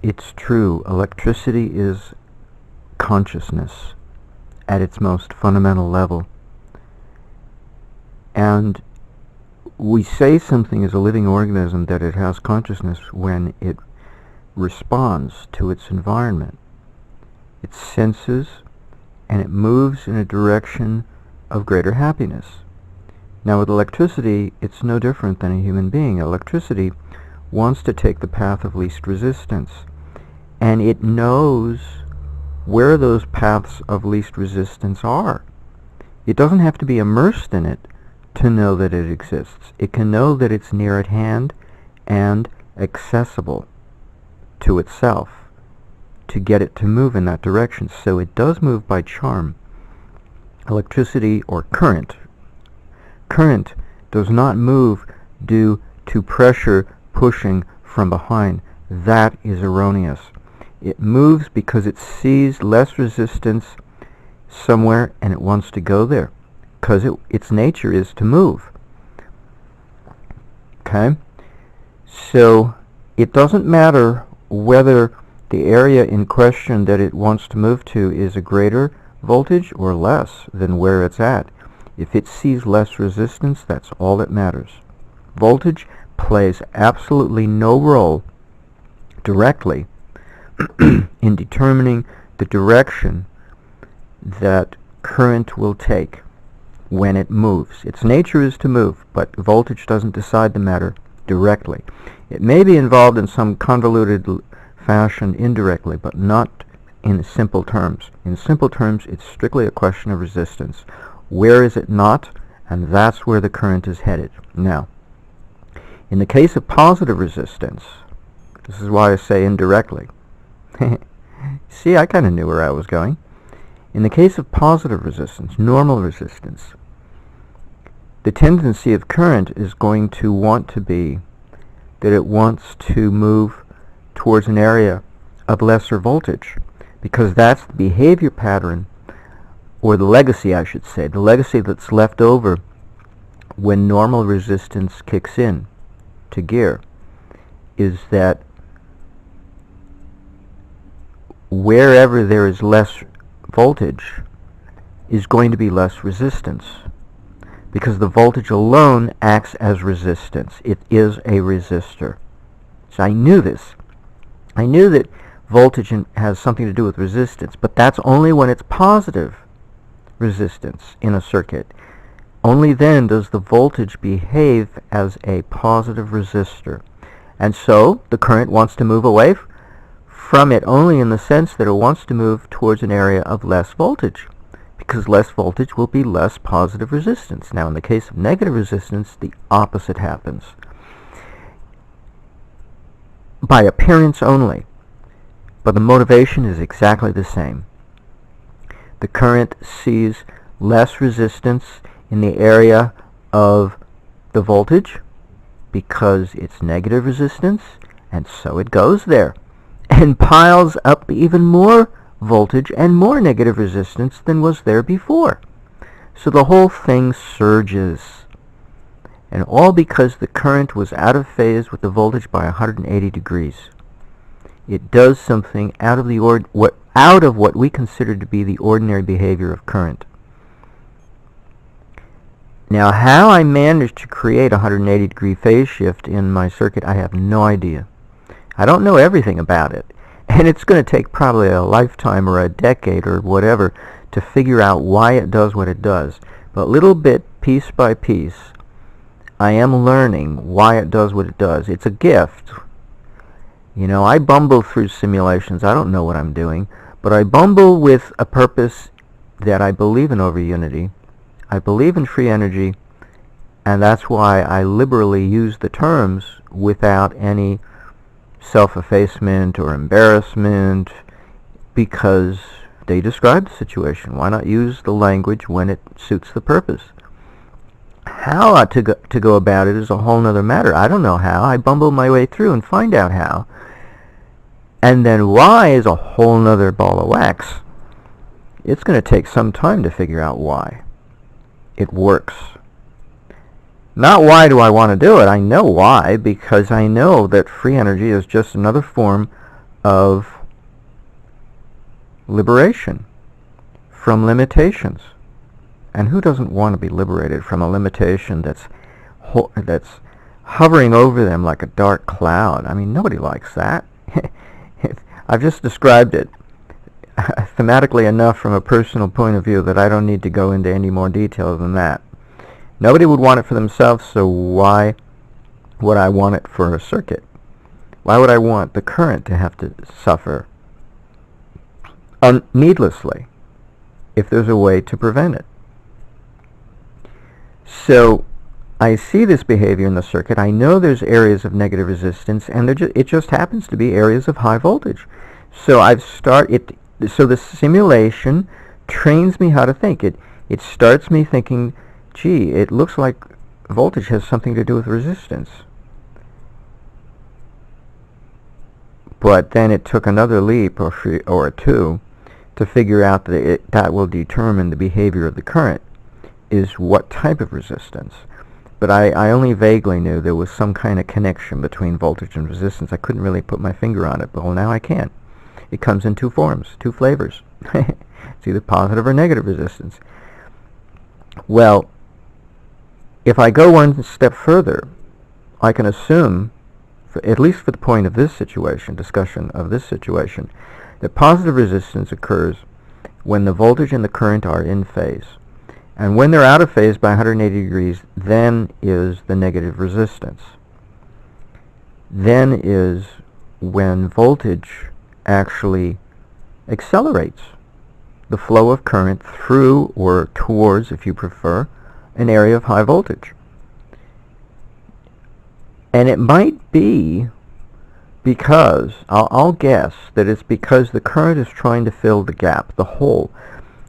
It's true. Electricity is consciousness at its most fundamental level. And we say something is a living organism, that it has consciousness, when it responds to its environment. It senses and it moves in a direction of greater happiness. Now with electricity, it's no different than a human being. Electricity wants to take the path of least resistance, and it knows where those paths of least resistance are. It doesn't have to be immersed in it to know that it exists. It can know that it's near at hand and accessible to itself to get it to move in that direction. So it does move by charm. Electricity, or current does not move due to pressure pushing from behind. That is erroneous. It moves because it sees less resistance somewhere and it wants to go there, because its nature is to move. Okay? So it doesn't matter whether the area in question that it wants to move to is a greater voltage or less than where it's at. If it sees less resistance, that's all that matters. Voltage plays absolutely no role directly in determining the direction that current will take when it moves. Its nature is to move, but voltage doesn't decide the matter directly. It may be involved in some convoluted fashion indirectly, but not in simple terms. In simple terms, it's strictly a question of resistance. Where is it not? And that's where the current is headed. Now, in the case of positive resistance, this is why I say indirectly. See, I kind of knew where I was going. In the case of positive resistance, normal resistance, the tendency of current is going to want to be that it wants to move towards an area of lesser voltage, because that's the behavior pattern, or the legacy, I should say, the legacy that's left over when normal resistance kicks in to gear, is that wherever there is less voltage is going to be less resistance, because the voltage alone acts as resistance. It is a resistor. So I knew this. I knew that voltage has something to do with resistance, but that's only when it's positive resistance in a circuit. Only then does the voltage behave as a positive resistor. And so the current wants to move away from it only in the sense that it wants to move towards an area of less voltage, because less voltage will be less positive resistance. Now in the case of negative resistance, the opposite happens. By appearance only, but the motivation is exactly the same. The current sees less resistance in the area of the voltage because it's negative resistance, and so it goes there and piles up even more voltage and more negative resistance than was there before. So the whole thing surges, and all because the current was out of phase with the voltage by 180 degrees. It does something out of what we consider to be the ordinary behavior of current. Now, how I managed to create a 180 degree phase shift in my circuit, I have no idea. I don't know everything about it, and it's going to take probably a lifetime or a decade or whatever to figure out why it does what it does. But little bit, piece by piece, I am learning why it does what it does. It's a gift. You know, I bumble through simulations. I don't know what I'm doing, but I bumble with a purpose that I believe in overunity. I believe in free energy, and that's why I liberally use the terms without any self-effacement or embarrassment, because they describe the situation. Why not use the language when it suits the purpose? How to go about it is a whole nother matter. I don't know how. I bumble my way through and find out how. And then why is a whole nother ball of wax. It's going to take some time to figure out why it works. Not why do I want to do it. I know why, because I know that free energy is just another form of liberation from limitations. And who doesn't want to be liberated from a limitation that's hovering over them like a dark cloud? I mean, nobody likes that. I've just described it thematically enough from a personal point of view that I don't need to go into any more detail than that. Nobody would want it for themselves, so why would I want it for a circuit? Why would I want the current to have to suffer needlessly if there's a way to prevent it? So I see this behavior in the circuit. I know there's areas of negative resistance, and it just happens to be areas of high voltage. So so the simulation trains me how to think. It starts me thinking, gee, it looks like voltage has something to do with resistance. But then it took another leap or two to figure out that that will determine the behavior of the current, is what type of resistance. But I only vaguely knew there was some kind of connection between voltage and resistance. I couldn't really put my finger on it, but well, now I can. It comes in two forms, two flavors. It's either positive or negative resistance. Well, if I go one step further, I can assume, at least for the point of this situation, discussion of this situation, that positive resistance occurs when the voltage and the current are in phase. And when they're out of phase by 180 degrees, then is the negative resistance. Then is when voltage actually accelerates the flow of current through or towards, if you prefer, an area of high voltage. And it might be because, I'll guess that it's because the current is trying to fill the gap, the hole.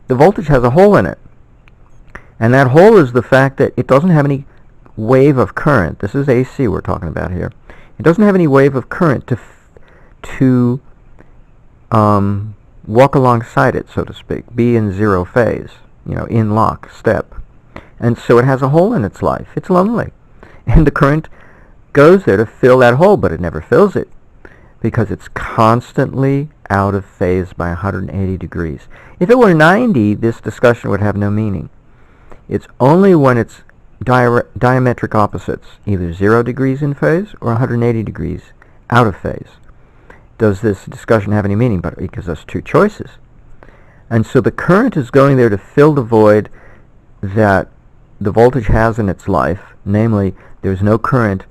The voltage has a hole in it. And that hole is the fact that it doesn't have any wave of current. This is AC we're talking about here. It doesn't have any wave of current to walk alongside it, so to speak, be in zero phase, in lockstep. And so it has a hole in its life. It's lonely. And the current goes there to fill that hole, but it never fills it because it's constantly out of phase by 180 degrees. If it were 90, this discussion would have no meaning. It's only when it's diametric opposites, either 0 degrees in phase or 180 degrees out of phase, does this discussion have any meaning, but it gives us two choices. And so the current is going there to fill the void that the voltage has in its life, namely there's no current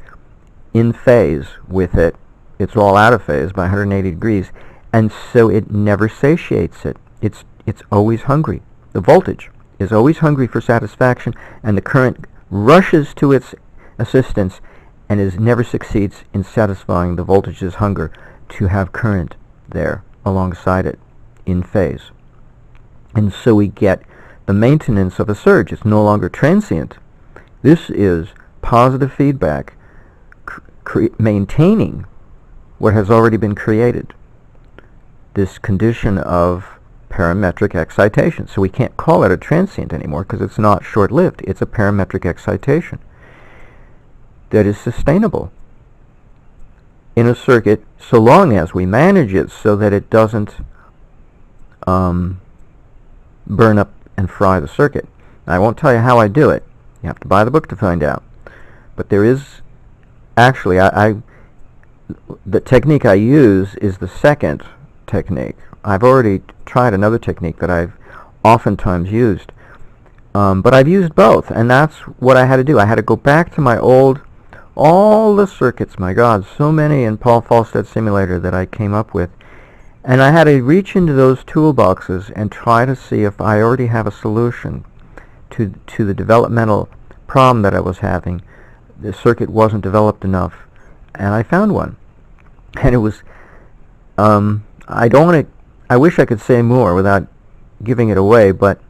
in phase with it, it's all out of phase by 180 degrees, and so it never satiates it. It's always hungry. The voltage is always hungry for satisfaction, and the current rushes to its assistance and never succeeds in satisfying the voltage's hunger to have current there alongside it in phase. And so we get the maintenance of a surge. It's no longer transient. This is positive feedback maintaining what has already been created, this condition of parametric excitation. So we can't call it a transient anymore because it's not short-lived. It's a parametric excitation that is sustainable in a circuit so long as we manage it so that it doesn't burn up and fry the circuit. Now, I won't tell you how I do it. You have to buy the book to find out. But there is actually, the technique I use is the second technique. I've already tried another technique that I've oftentimes used, but I've used both, and that's what I had to do. I had to go back to my all the circuits, my God, so many in Paul Falstad's simulator that I came up with, and I had to reach into those toolboxes and try to see if I already have a solution to the developmental problem that I was having. The circuit wasn't developed enough, and I found one. And it was, I wish I could say more without giving it away, but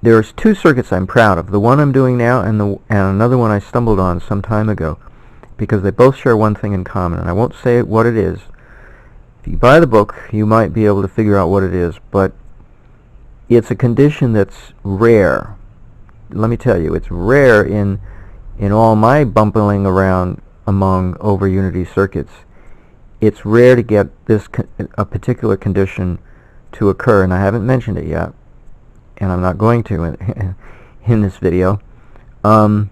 there's two circuits I'm proud of. The one I'm doing now and another one I stumbled on some time ago, because they both share one thing in common, and I won't say what it is. If you buy the book, you might be able to figure out what it is, but it's a condition that's rare. Let me tell you, it's rare in all my bumbling around among overunity circuits. it's rare to get a particular condition to occur, and I haven't mentioned it yet, and I'm not going to in this video, or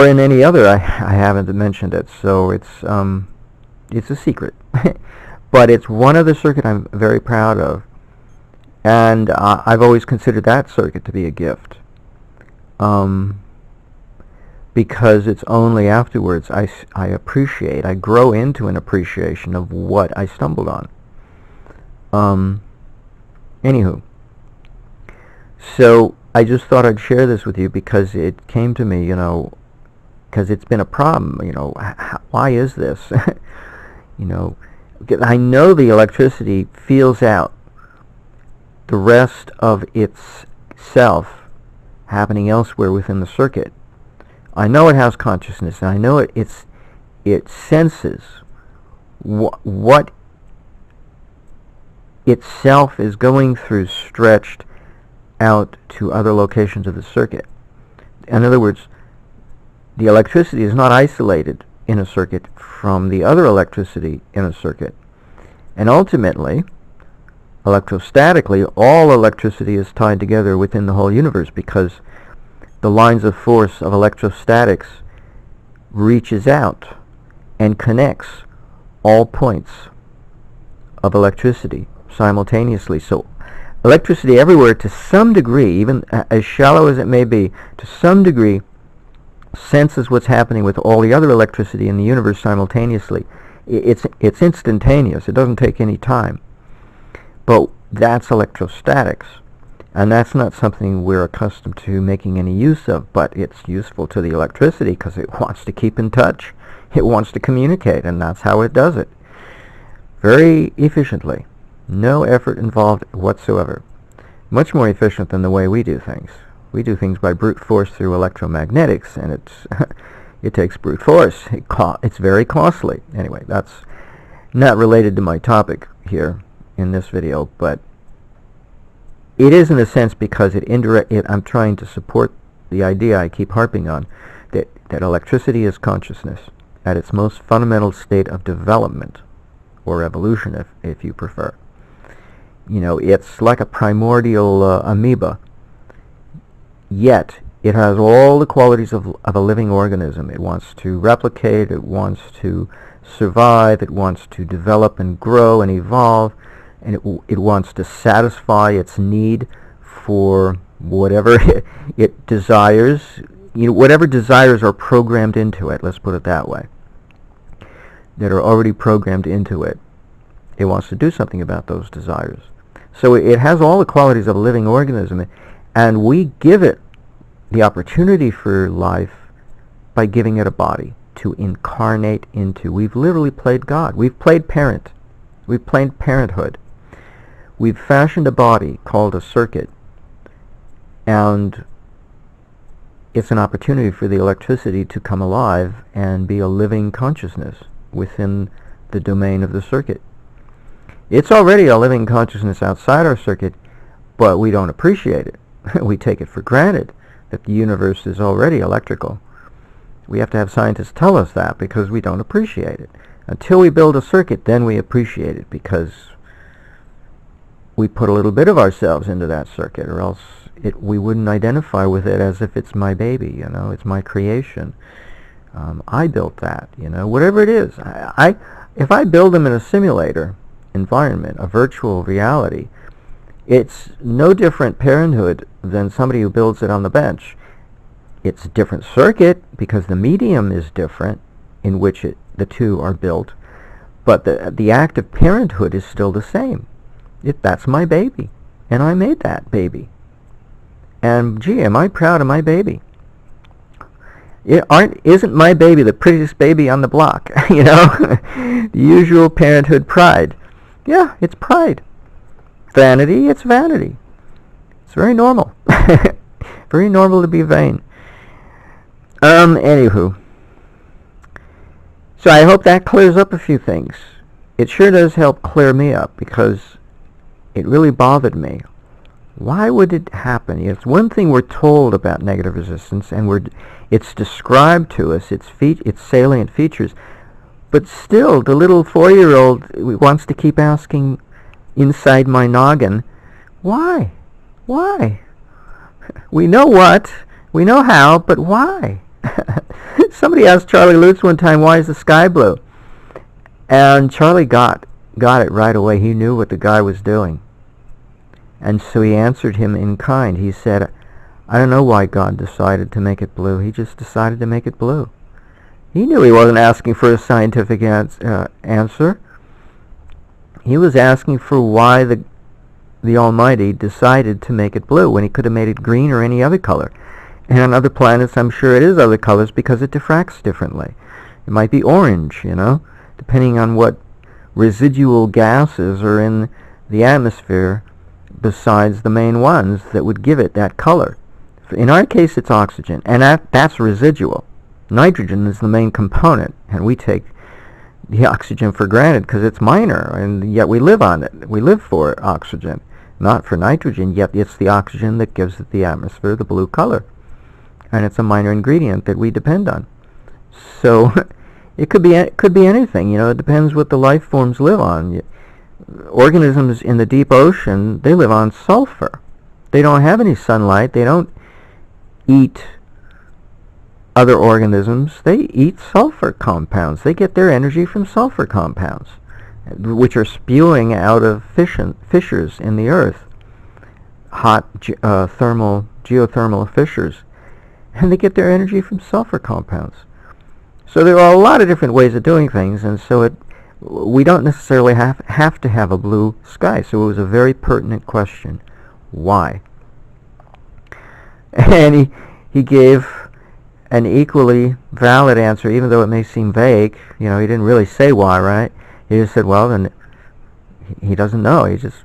in any other. I haven't mentioned it, so it's a secret. But it's one other circuit I'm very proud of, and I've always considered that circuit to be a gift, because it's only afterwards I grow into an appreciation of what I stumbled on. Anywho, so I just thought I'd share this with you because it came to me, because it's been a problem, why is this? I know the electricity feels out the rest of itself happening elsewhere within the circuit. I know it has consciousness, and I know it senses what itself is going through, stretched out to other locations of the circuit. In other words, the electricity is not isolated in a circuit from the other electricity in a circuit. And ultimately, electrostatically, all electricity is tied together within the whole universe, because the lines of force of electrostatics reaches out and connects all points of electricity simultaneously. So electricity everywhere, to some degree, even as shallow as it may be, to some degree senses what's happening with all the other electricity in the universe simultaneously. It's instantaneous. It doesn't take any time. But that's electrostatics. And that's not something we're accustomed to making any use of, but it's useful to the electricity because it wants to keep in touch. It wants to communicate, and that's how it does it. Very efficiently. No effort involved whatsoever. Much more efficient than the way we do things. We do things by brute force through electromagnetics, and it takes brute force. It's very costly. Anyway, that's not related to my topic here in this video, but it is in a sense, because I'm trying to support the idea I keep harping on, that electricity is consciousness at its most fundamental state of development, or evolution if you prefer. It's like a primordial amoeba, yet it has all the qualities of a living organism. It wants to replicate, it wants to survive, it wants to develop and grow and evolve, and it wants to satisfy its need for whatever it desires. Whatever desires are programmed into it, let's put it that way, that are already programmed into it. It wants to do something about those desires. So it has all the qualities of a living organism, and we give it the opportunity for life by giving it a body to incarnate into. We've literally played God. We've played parent. We've played parenthood. We've fashioned a body called a circuit, and it's an opportunity for the electricity to come alive and be a living consciousness within the domain of the circuit. It's already a living consciousness outside our circuit, but we don't appreciate it. We take it for granted that the universe is already electrical. We have to have scientists tell us that, because we don't appreciate it. Until we build a circuit, then we appreciate it, because we put a little bit of ourselves into that circuit, or else we wouldn't identify with it as if it's my baby, it's my creation. I built that, whatever it is. If I build them in a simulator environment, a virtual reality, it's no different parenthood than somebody who builds it on the bench. It's a different circuit because the medium is different in which the two are built, but the act of parenthood is still the same. That's my baby, and I made that baby. And gee, am I proud of my baby? Isn't my baby the prettiest baby on the block? The usual parenthood pride. Yeah, it's pride. Vanity, it's vanity. It's very normal. Very normal to be vain. Anywho. So I hope that clears up a few things. It sure does help clear me up, because it really bothered me. Why would it happen? It's one thing we're told about negative resistance, and it's described to us, its salient features, But still, the little 4-year-old wants to keep asking inside my noggin, why? Why? We know what, we know how, but why? Somebody asked Charlie Lutz one time, why is the sky blue? And Charlie got it right away. He knew what the guy was doing. And so he answered him in kind. He said, I don't know why God decided to make it blue. He just decided to make it blue. He knew he wasn't asking for a scientific answer. He was asking for why the Almighty decided to make it blue when he could have made it green or any other color. And on other planets, I'm sure it is other colors because it diffracts differently. It might be orange, depending on what residual gases are in the atmosphere besides the main ones that would give it that color. In our case, it's oxygen, and that's residual. Nitrogen is the main component, and we take the oxygen for granted because it's minor, and yet we live on it. We live for oxygen, not for nitrogen, yet it's the oxygen that gives it the atmosphere the blue color. And it's a minor ingredient that we depend on. So it could be anything, it depends what the life forms live on. Organisms in the deep ocean, they live on sulfur. They don't have any sunlight. They don't eat other organisms. They eat sulfur compounds. They get their energy from sulfur compounds, which are spewing out of fissures in the earth, hot geothermal fissures, and they get their energy from sulfur compounds. So there are a lot of different ways of doing things, and so we don't necessarily have to have a blue sky. So it was a very pertinent question. Why? And he gave an equally valid answer, even though it may seem vague. He didn't really say why, right? He just said, well, then he doesn't know. He just,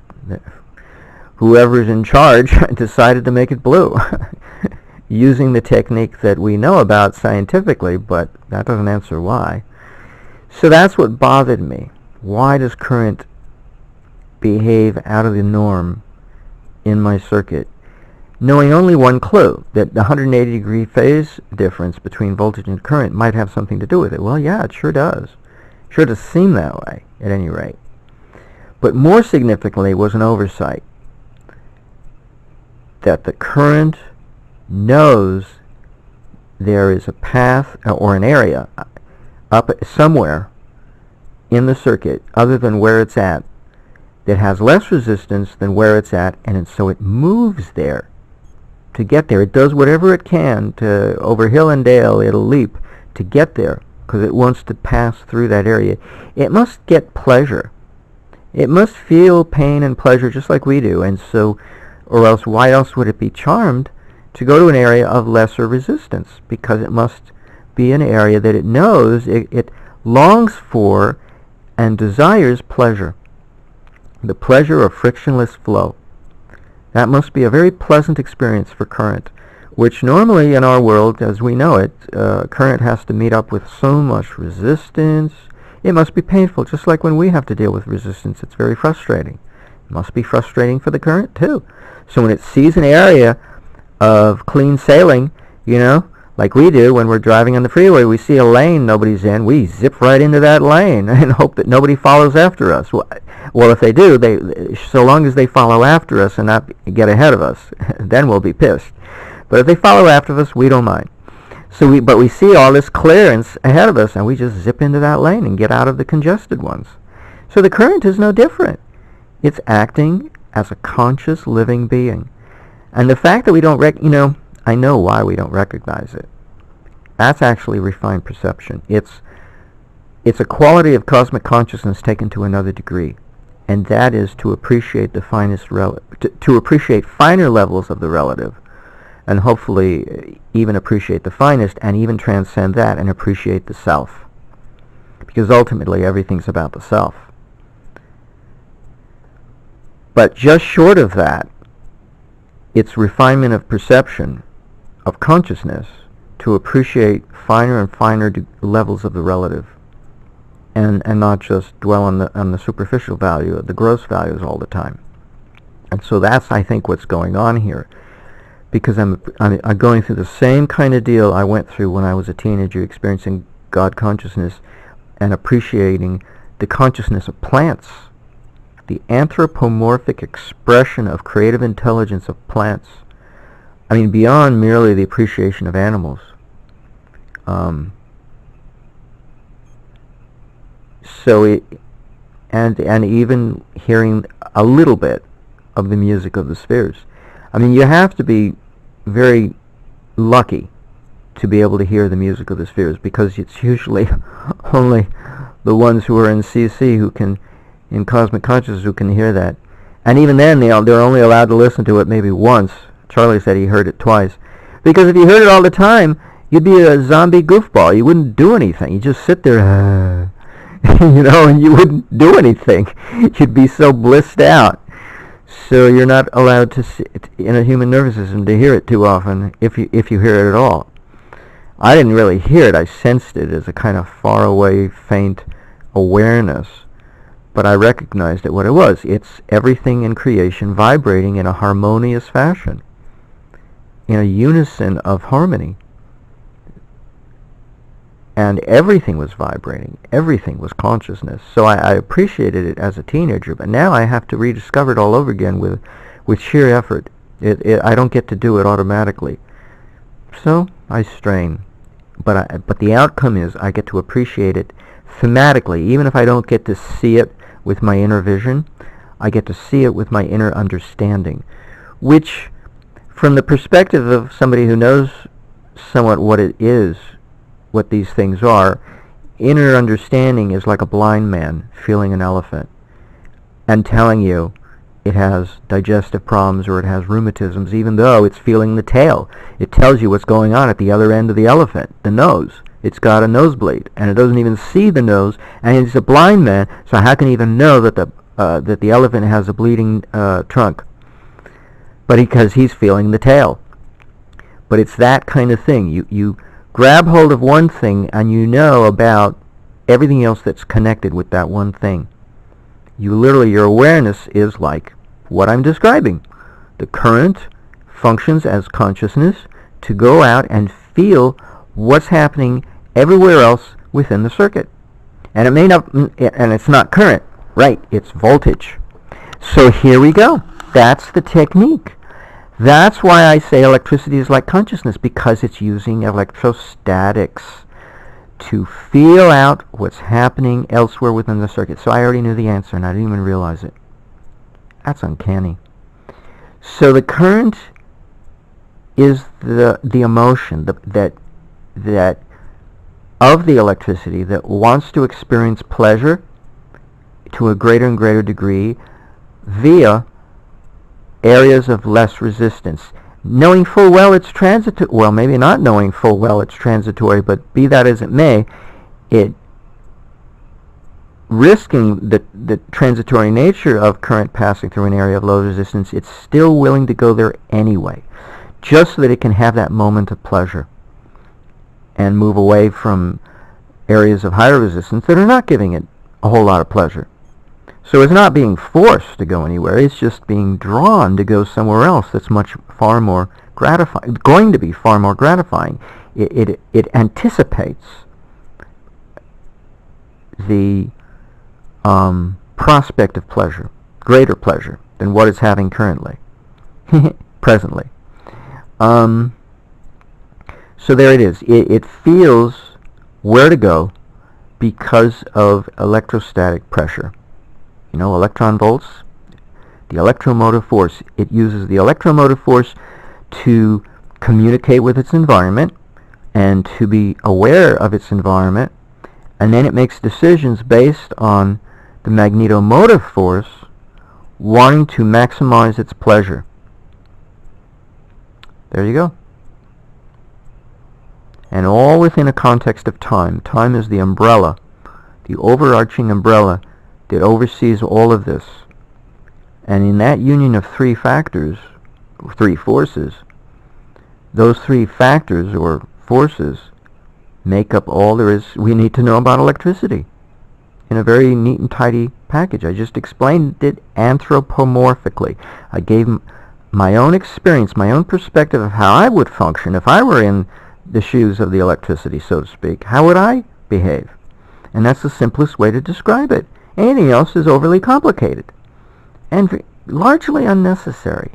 whoever's in charge decided to make it blue. Using the technique that we know about scientifically, but that doesn't answer why. So that's what bothered me. Why does current behave out of the norm in my circuit? Knowing only one clue, that the 180-degree phase difference between voltage and current might have something to do with it. Well, yeah, it sure does. Sure does seem that way, at any rate. But more significantly was an oversight. That the current knows there is a path or an area up somewhere in the circuit other than where it's at that has less resistance than where it's at, and so it moves there to get there. It does whatever it can to, over hill and dale, it'll leap to get there because it wants to pass through that area. It must get pleasure. It must feel pain and pleasure just like we do, and so, or else why else would it be charmed to go to an area of lesser resistance? Because it must be an area that it knows it longs for and desires pleasure. The pleasure of frictionless flow. That must be a very pleasant experience for current, which normally in our world, as we know it, current has to meet up with so much resistance. It must be painful, just like when we have to deal with resistance. It's very frustrating. It must be frustrating for the current too. So when it sees an area of clean sailing, like we do when we're driving on the freeway, we see a lane nobody's in, we zip right into that lane and hope that nobody follows after us. Well, if they do, so long as they follow after us and not get ahead of us, then we'll be pissed. But if they follow after us, we don't mind. But we see all this clearance ahead of us, and we just zip into that lane and get out of the congested ones. So the current is no different. It's acting as a conscious living being. And the fact that we don't I know why we don't recognize it. That's actually refined perception. It's a quality of cosmic consciousness taken to another degree, and that is to appreciate the finest to appreciate finer levels of the relative, and hopefully even appreciate the finest, and even transcend that and appreciate the self, because ultimately everything's about the self. But just short of that, it's refinement of perception, of consciousness, to appreciate finer and finer levels of the relative, and not just dwell on the superficial value, the gross values all the time. And so that's, I think, what's going on here, because I'm going through the same kind of deal I went through when I was a teenager experiencing God consciousness, and appreciating the consciousness of plants, the anthropomorphic expression of creative intelligence of plants. I mean, beyond merely the appreciation of animals. And even hearing a little bit of the music of the spheres. I mean, you have to be very lucky to be able to hear the music of the spheres, because it's usually only the ones who are in CC who can, in cosmic consciousness, who can hear that. And even then, they're only allowed to listen to it maybe once. Charlie said he heard it twice. Because if you heard it all the time, you'd be a zombie goofball. You wouldn't do anything. You just sit there, you know, and you wouldn't do anything. You'd be so blissed out. So you're not allowed to sit in a human nervous system to hear it too often, if you hear it at all. I didn't really hear it. I sensed it as a kind of faraway, faint awareness. But I recognized it what it was. It's everything in creation vibrating in a harmonious fashion, in a unison of harmony. And everything was vibrating. Everything was consciousness. So I appreciated it as a teenager, but now I have to rediscover it all over again with sheer effort. I don't get to do it automatically. So I strain. But the outcome is I get to appreciate it thematically. Even if I don't get to see it with my inner vision, I get to see it with my inner understanding, which, from the perspective of somebody who knows somewhat what it is, what these things are, inner understanding is like a blind man feeling an elephant and telling you it has digestive problems or it has rheumatisms, even though it's feeling the tail. It tells you what's going on at the other end of the elephant, the nose. It's got a nosebleed, and it doesn't even see the nose, and it's a blind man, so how can he even know that the elephant has a bleeding trunk? But because he's feeling the tail. But it's that kind of thing. You grab hold of one thing, and you know about everything else that's connected with that one thing. Your awareness is like what I'm describing. The current functions as consciousness to go out and feel what's happening everywhere else within the circuit. And it may not, and it's not current, right? It's voltage. So here we go. That's the technique. That's why I say electricity is like consciousness, because it's using electrostatics to feel out what's happening elsewhere within the circuit. So I already knew the answer, and I didn't even realize it. That's uncanny. So the current is the emotion that of the electricity that wants to experience pleasure to a greater and greater degree via areas of less resistance, knowing full well it's transitory. Well, maybe not knowing full well it's transitory, but be that as it may, it risking the transitory nature of current passing through an area of low resistance, it's still willing to go there anyway, just so that it can have that moment of pleasure and move away from areas of higher resistance that are not giving it a whole lot of pleasure. So it's not being forced to go anywhere, it's just being drawn to go somewhere else that's far more gratifying, going to be far more gratifying. It anticipates the prospect of pleasure, greater pleasure than what it's having currently, presently. So there it is. It feels where to go because of electrostatic pressure. You know, electron volts, the electromotive force. It uses the electromotive force to communicate with its environment and to be aware of its environment, and then it makes decisions based on the magnetomotive force wanting to maximize its pleasure. There you go. And all within a context of time. Time is the umbrella, the overarching umbrella that oversees all of this. And in that union of three factors, three forces, those three factors or forces make up all there is we need to know about electricity in a very neat and tidy package. I just explained it anthropomorphically. I gave my own experience, my own perspective of how I would function if I were in the shoes of the electricity, so to speak. How would I behave? And that's the simplest way to describe it. Anything else is overly complicated and largely unnecessary.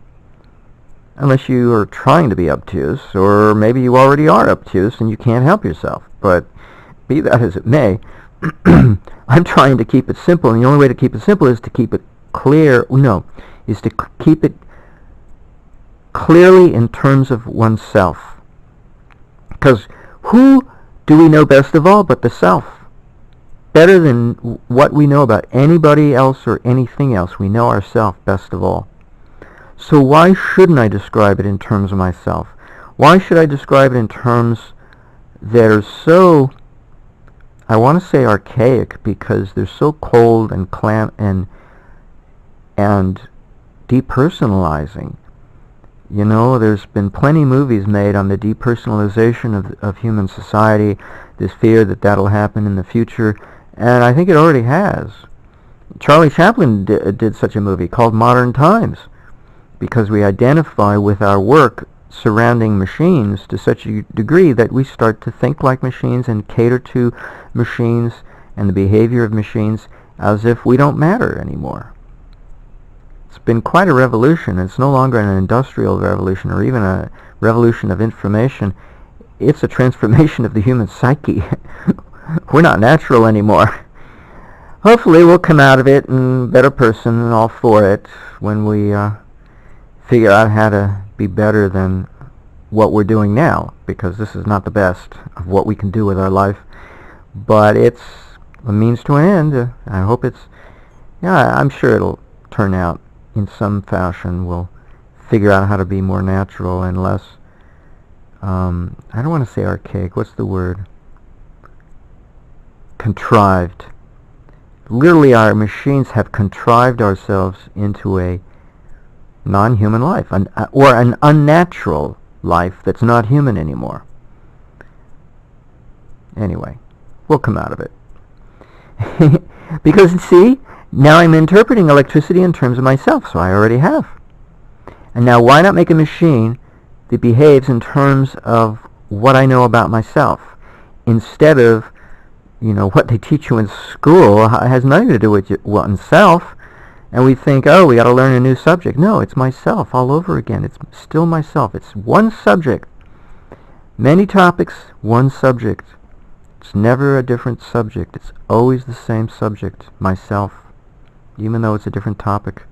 Unless you are trying to be obtuse, or maybe you already are obtuse and you can't help yourself. But be that as it may, I'm trying to keep it simple, and the only way to keep it simple is to keep it clear. No, is to keep it clearly in terms of oneself. Because who do we know best of all but the self? Better than what we know about anybody else or anything else, we know ourselves best of all. So why shouldn't I describe it in terms of myself? Why should I describe it in terms that are so, I want to say archaic, because they're so cold and and depersonalizing? You know, there's been plenty of movies made on the depersonalization of human society, this fear that that'll happen in the future, and I think it already has. Charlie Chaplin did such a movie called Modern Times, because we identify with our work surrounding machines to such a degree that we start to think like machines and cater to machines and the behavior of machines as if we don't matter anymore. It's been quite a revolution. It's no longer an industrial revolution or even a revolution of information. It's a transformation of the human psyche. We're not natural anymore. Hopefully we'll come out of it a better person and all for it when we figure out how to be better than what we're doing now, because this is not the best of what we can do with our life, but it's a means to an end. I hope it's, yeah, I'm sure it'll turn out in some fashion. We'll figure out how to be more natural and less, I don't want to say archaic, what's the word? Contrived. Literally, our machines have contrived ourselves into a non-human life, or an unnatural life that's not human anymore. Anyway, we'll come out of it. Because, see, now I'm interpreting electricity in terms of myself, so I already have. And now why not make a machine that behaves in terms of what I know about myself, instead of, you know, what they teach you in school has nothing to do with oneself. And we think, oh, we got to learn a new subject. No, it's myself all over again. It's still myself. It's one subject. Many topics, one subject. It's never a different subject. It's always the same subject, myself, even though it's a different topic.